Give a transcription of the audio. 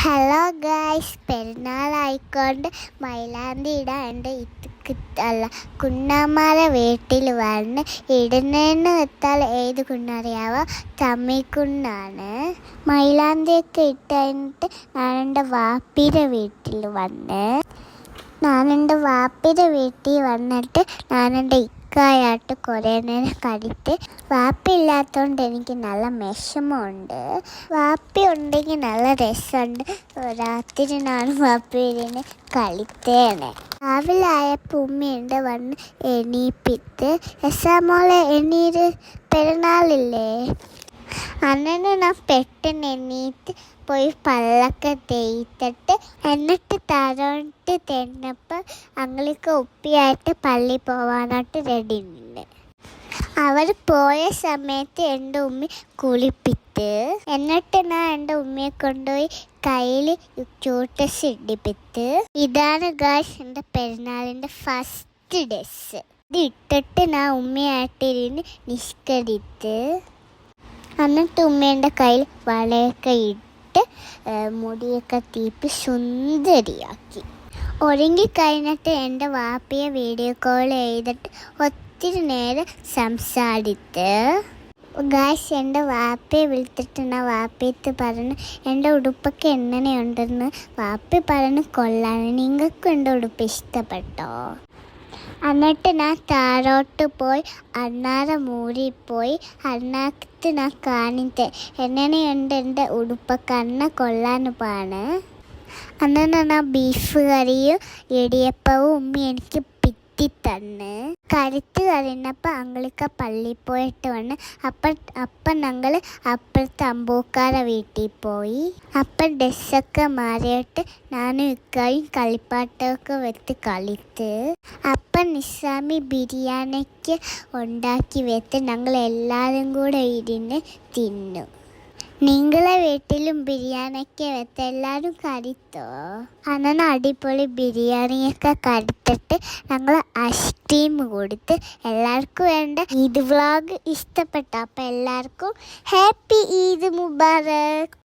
Hello guys, പെരുന്നാളായിക്കൊണ്ട് മൈലാഞ്ചി ഇടാണ്ട് അല്ല കുണ്ണന്മാരെ വീട്ടിൽ വന്ന് ഇടുന്നതെന്ന് വെച്ചാൽ ഏത് കുണ്ണറിയാവോ? തമ്മിക്കുണ്ണാണ്. മൈലാഞ്ചിയൊക്കെ ഇട്ട് കഴിഞ്ഞിട്ട് ഞാനെൻ്റെ വാപ്പിയുടെ വീട്ടിൽ വന്നിട്ട് ഞാനെൻ്റെ ഇക്കായായിട്ട് കുറേ നേരം കളിത്ത്. വാപ്പി ഇല്ലാത്തതുകൊണ്ട് എനിക്ക് നല്ല വിഷമമുണ്ട്. വാപ്പി ഉണ്ടെങ്കിൽ നല്ല രസമുണ്ട്. രാത്രി ഞാൻ വാപ്പിനെ കളിത്തേനെ. രാവിലെ ആയപ്പോൾ ഉമ്മയുണ്ട് വന്ന് എണീപ്പിത്ത്, മോളെ എണീര്, പെരുന്നാളില്ലേ. അങ്ങനെ ഞാൻ പെട്ടെന്ന് എണീറ്റ് പോയി പല്ലൊക്കെ തേച്ചിട്ട് എന്നിട്ട് തലോട്ട് തന്നപ്പോൾ അങ്ങൾക്ക് ഉപ്പിയായിട്ട് പള്ളി പോവാനായിട്ട് റെഡി ഉണ്ട്. അവർ പോയ സമയത്ത് എൻ്റെ ഉമ്മി കുളിപ്പിത്ത്, എന്നിട്ട് ഞാൻ എൻ്റെ ഉമ്മയെ കൊണ്ടുപോയി കയ്യിൽ ക്യൂട്ടസ് ഇടിപ്പിത്ത്. ഇതാണ് ഗായ്സ് എൻ്റെ പെരുന്നാളിൻ്റെ ഫസ്റ്റ് ഡ്രസ്സ്. ഇത് ഇട്ടിട്ട് ഞാൻ ഉമ്മയായിട്ടിരുന്ന് നിഷ്കരിത്ത്, എന്നിട്ട് ഉമ്മേൻ്റെ കയ്യിൽ വളയൊക്കെ ഇട്ട് മുടിയൊക്കെ തീപ്പി സുന്ദരിയാക്കി. ഒരുങ്ങി കഴിഞ്ഞിട്ട് എൻ്റെ വാപ്പിയെ വീഡിയോ കോൾ ചെയ്തിട്ട് ഒത്തിരി നേരം സംസാരിച്ച്. ഗായ്സ്, എൻ്റെ വാപ്പിയെ വിളിച്ചിട്ട് ഞാൻ വാപ്പിയത്ത് പറഞ്ഞു എൻ്റെ ഉടുപ്പൊക്കെ എങ്ങനെയുണ്ടെന്ന്. വാപ്പി പറഞ്ഞു കൊള്ളാണ്, നിങ്ങൾക്കും എൻ്റെ ഉടുപ്പ് ഇഷ്ടപ്പെട്ടോ? എന്നിട്ട് ഞാൻ താഴോട്ട് പോയി അണ്ണാറെ മൂടി പോയി അണ്ണാക്കത്ത് ഞാൻ കാണിട്ട് എങ്ങനെയുണ്ട് എൻ്റെ ഉടുപ്പൊക്കെ, അണ്ണ കൊള്ളാൻ പാണ്. അന്ന് ഞാൻ ബീഫ് കറിയും ഇടിയപ്പവും ഉമ്മി എനിക്ക് തന്ന്. കരുത്ത് കഴിഞ്ഞപ്പോൾ അങ്ങളിക്ക പള്ളിയിൽ പോയിട്ട് വന്ന്. അപ്പം ഞങ്ങൾ അപ്പുറത്തെ അമ്പൂക്കാരെ വീട്ടിൽ പോയി. അപ്പം ഡ്രസ്സൊക്കെ മാറിയിട്ട് ഞാനും ഇക്കായും കളിപ്പാട്ടമൊക്കെ വെച്ച് കളിത്ത്. അപ്പം നിസാമി ബിരിയാണിക്ക് ഉണ്ടാക്കി വെച്ച് ഞങ്ങൾ എല്ലാവരും കൂടെ ഇരുന്ന് തിന്നു. നിങ്ങളെ വീട്ടിലും ബിരിയാണിയൊക്കെ വെച്ച് എല്ലാവരും കഴിത്തോ? അന്ന് അടിപൊളി ബിരിയാണിയൊക്കെ കഴിച്ചിട്ട് ഞങ്ങൾ ഐസ്ക്രീം കൊടുത്ത് എല്ലാവർക്കും വേണ്ട. ഈദ് വ്ളോഗ് ഇഷ്ടപ്പെട്ടു. അപ്പോൾ എല്ലാവർക്കും ഹാപ്പി ഈദ് മുബാറക്.